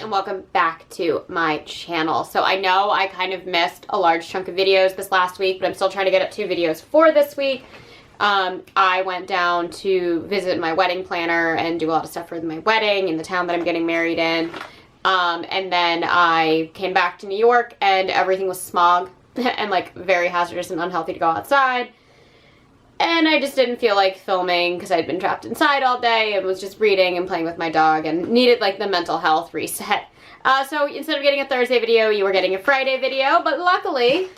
and welcome back to my channel. So I know I kind of missed a large chunk of videos this last week, but I'm still trying to get up 2 videos for this week. I went down to visit my wedding planner and do a lot of stuff for my wedding in the town that I'm getting married in. And then I came back to New York and everything was smog and like very hazardous and unhealthy to go outside. And I just didn't feel like filming because I'd been trapped inside all day and was just reading and playing with my dog and needed like the mental health reset. So instead of getting a Thursday video, you were getting a Friday video. But luckily,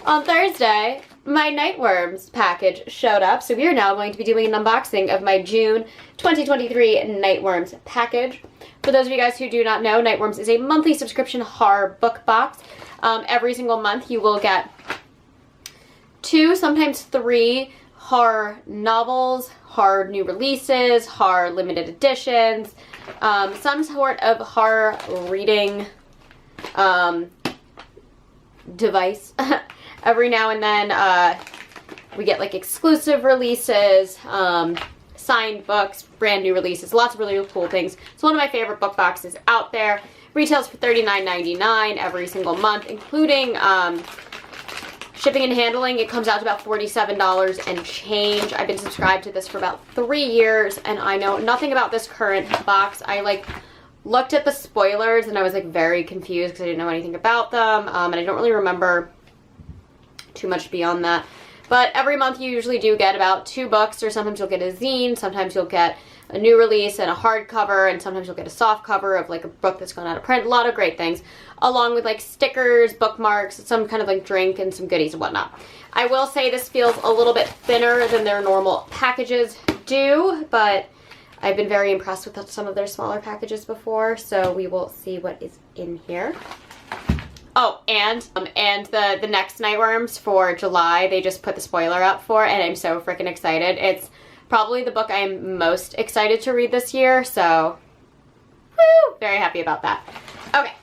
on Thursday, my Nightworms package showed up. So we are now going to be doing an unboxing of my June 2023 Nightworms package. For those of you guys who do not know, Nightworms is a monthly subscription horror book box. Every single month you will get 2, sometimes 3 horror novels, horror new releases, horror limited editions, some sort of horror reading device. Every now and then we get like exclusive releases, signed books, brand new releases, lots of really cool things. It's one of my favorite book boxes out there. Retails for $39.99 every single month, including shipping and handling. It comes out to about $47 and change. I've been subscribed to this for about 3 years and I know nothing about this current box. I like looked at the spoilers and I was like very confused because I didn't know anything about them, and I don't really remember too much beyond that. But every month you usually do get about 2 books, or sometimes you'll get a zine, sometimes you'll get a new release and a hardcover, and sometimes you'll get a soft cover of like a book that's gone out of print. A lot of great things, along with like stickers, bookmarks, some kind of like drink, and some goodies and whatnot. I will say this feels a little bit thinner than their normal packages do, but I've been very impressed with some of their smaller packages before, so we will see what is in here. Oh, and the next Nightworms for July, they just put the spoiler up for, and I'm so freaking excited. It's probably the book I'm most excited to read this year, so woo, very happy about that. Okay,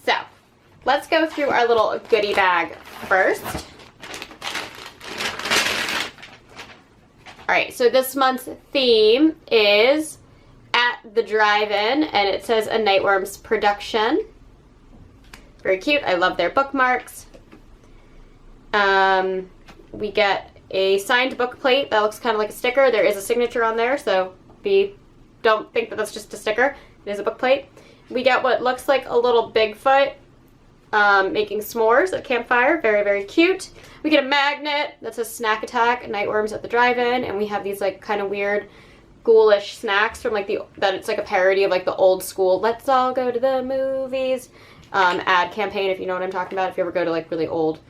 so let's go through our little goodie bag first. All right, so this month's theme is at the drive-in, and it says a Nightworms production. Very cute. I love their bookmarks. We get a signed book plate that looks kind of like a sticker. There is a signature on there, so don't think that that's just a sticker. It is a book plate. We get what looks like a little Bigfoot making s'mores at a campfire. Very, very cute. We get a magnet that says Snack Attack, Nightworms at the Drive-In, and we have these like kind of weird ghoulish snacks from like that it's like a parody of like the old school let's all go to the movies ad campaign, if you know what I'm talking about. If you ever go to like really old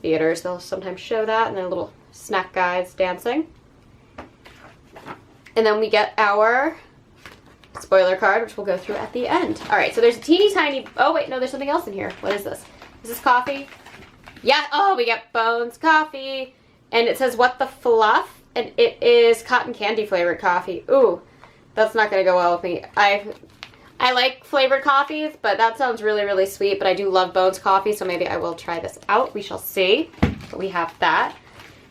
theaters, they'll sometimes show that, and they're little snack guys dancing. And then we get our spoiler card, which we'll go through at the end. All right, so there's a teeny tiny, oh wait, no, there's something else in here. What is this? Is this coffee? Yeah, oh, we get Bones coffee, and it says what the fluff, and it is cotton candy flavored coffee. Ooh, that's not gonna go well with me. I like flavored coffees, but that sounds really, really sweet, but I do love Bones coffee, so maybe I will try this out. We shall see. But we have that.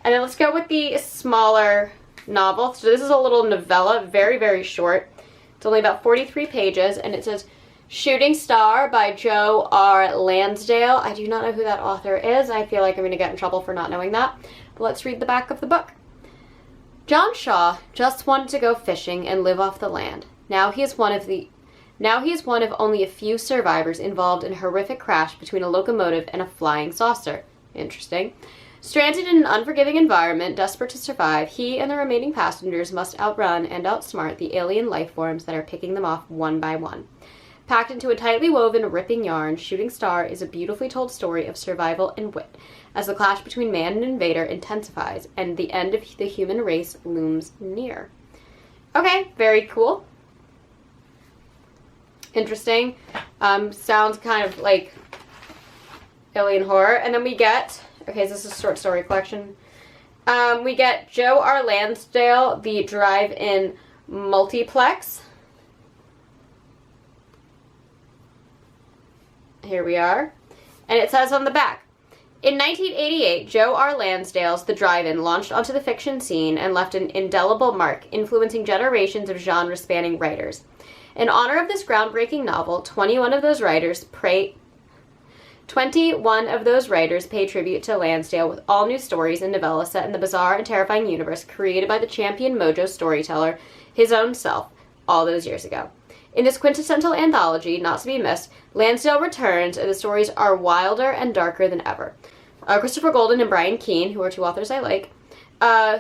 And then let's go with the smaller novel. So this is a little novella, very, very short. It's only about 43 pages, and it says Shooting Star by Joe R. Lansdale. I do not know who that author is. I feel like I'm going to get in trouble for not knowing that. But let's read the back of the book. John Shaw just wanted to go fishing and live off the land. Now he is one of only a few survivors involved in a horrific crash between a locomotive and a flying saucer. Interesting. Stranded in an unforgiving environment, desperate to survive, he and the remaining passengers must outrun and outsmart the alien life forms that are picking them off one by one. Packed into a tightly woven, ripping yarn, Shooting Star is a beautifully told story of survival and wit, as the clash between man and invader intensifies and the end of the human race looms near. Okay, very cool. Interesting. Sounds kind of like alien horror. And then we get, okay, this is a short story collection. We get Joe R. Lansdale, the Drive-In Multiplex. Here we are. And it says on the back, in 1988, Joe R. Lansdale's The Drive-In launched onto the fiction scene and left an indelible mark, influencing generations of genre-spanning writers. In honor of this groundbreaking novel, 21 of those writers pay tribute to Lansdale with all new stories and novellas set in the bizarre and terrifying universe created by the champion mojo storyteller, his own self, all those years ago. In this quintessential anthology, not to be missed, Lansdale returns, and the stories are wilder and darker than ever. Christopher Golden and Brian Keene, who are two authors I like,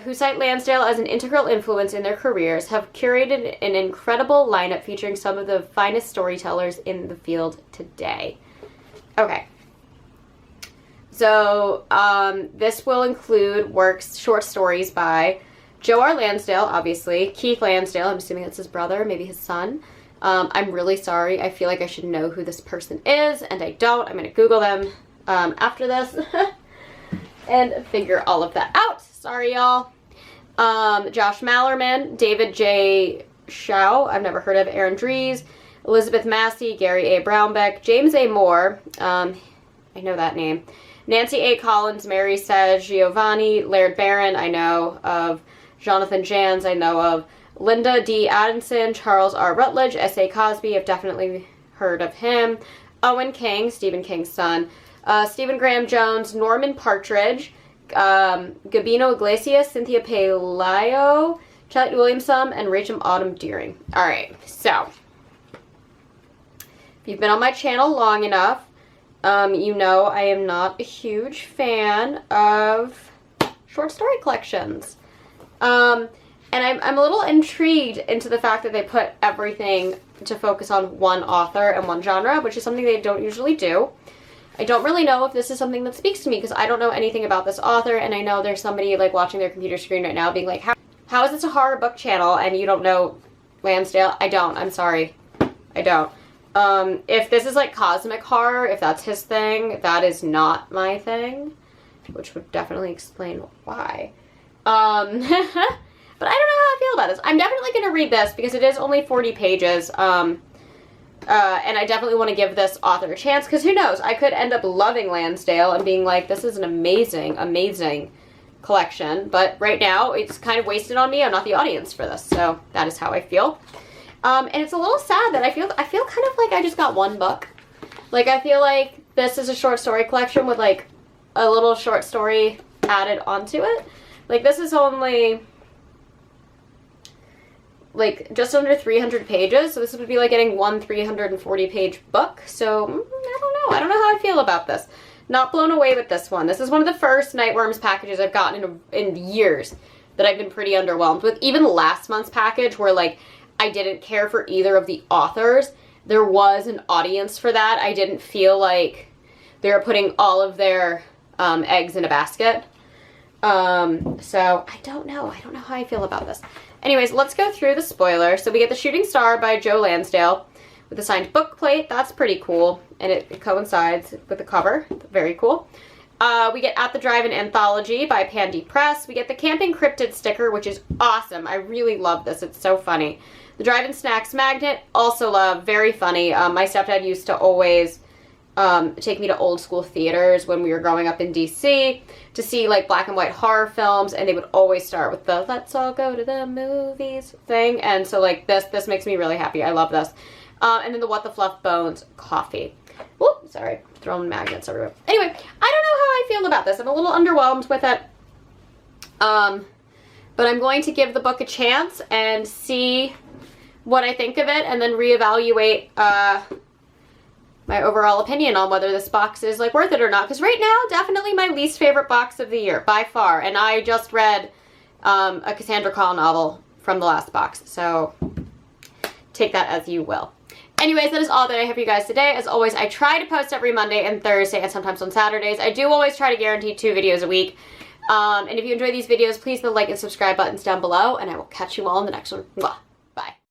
who cite Lansdale as an integral influence in their careers, have curated an incredible lineup featuring some of the finest storytellers in the field today. Okay. So, this will include short stories by Joe R. Lansdale, obviously, Keith Lansdale, I'm assuming that's his brother, maybe his son. I'm really sorry. I feel like I should know who this person is, and I don't. I'm going to Google them after this and figure all of that out. Sorry, y'all. Josh Mallerman, David J. Shao, I've never heard of, Aaron Dries, Elizabeth Massey, Gary A. Brownbeck, James A. Moore, I know that name, Nancy A. Collins, Mary says Giovanni, Laird Barron, I know of, Jonathan Jans, I know of, Linda D. Addison, Charles R. Rutledge, S.A. Cosby, I've definitely heard of him, Owen King, Stephen King's son, Stephen Graham Jones, Norman Partridge, Gabino Iglesias, Cynthia Pelayo, Charlotte Williamson, and Rachel Autumn Deering. Alright, so, if you've been on my channel long enough, you know I am not a huge fan of short story collections. And I'm a little intrigued into the fact that they put everything to focus on one author and one genre, which is something they don't usually do. I don't really know if this is something that speaks to me because I don't know anything about this author, and I know there's somebody like watching their computer screen right now being like, how is this a horror book channel and you don't know Lansdale? I don't. I'm sorry. I don't. If this is like cosmic horror, if that's his thing, that is not my thing, which would definitely explain why. But I don't know how I feel about this. I'm definitely going to read this because it is only 40 pages. And I definitely want to give this author a chance because who knows? I could end up loving Lansdale and being like, this is an amazing, amazing collection. But right now, it's kind of wasted on me. I'm not the audience for this. So that is how I feel. And it's a little sad that I feel kind of like I just got one book. Like, I feel like this is a short story collection with like a little short story added onto it. Like, this is only like just under 300 pages, so this would be like getting one 340 page book. So I don't know how I feel about this. Not blown away with this one. This is one of the first Nightworms packages I've gotten in years that I've been pretty underwhelmed with. Even last month's package where like I didn't care for either of the authors, there was an audience for that. I didn't feel like they were putting all of their eggs in a basket. So I don't know how I feel about this. Anyways, let's go through the spoiler. So we get The Shooting Star by Joe Lansdale with a signed book plate. That's pretty cool. And it coincides with the cover. Very cool. We get At the Drive-In Anthology by Pandy Press. We get the Camping Cryptid sticker, which is awesome. I really love this. It's so funny. The Drive-In Snacks Magnet, also love. Very funny. My stepdad used to always take me to old school theaters when we were growing up in DC to see like black and white horror films, and they would always start with the let's all go to the movies thing, and so like this makes me really happy. I love this. And then the What the Fluff Bones coffee. Whoop, sorry, throwing magnets everywhere. Anyway, I don't know how I feel about this. I'm a little underwhelmed with it. But I'm going to give the book a chance and see what I think of it, and then reevaluate my overall opinion on whether this box is like worth it or not. Because right now, definitely my least favorite box of the year by far. And I just read a Cassandra Clare novel from the last box, so take that as you will. Anyways, that is all that I have for you guys today. As always, I try to post every Monday and Thursday and sometimes on Saturdays. I do always try to guarantee 2 videos a week. And if you enjoy these videos, please hit the like and subscribe buttons down below, and I will catch you all in the next one. Mwah. Bye.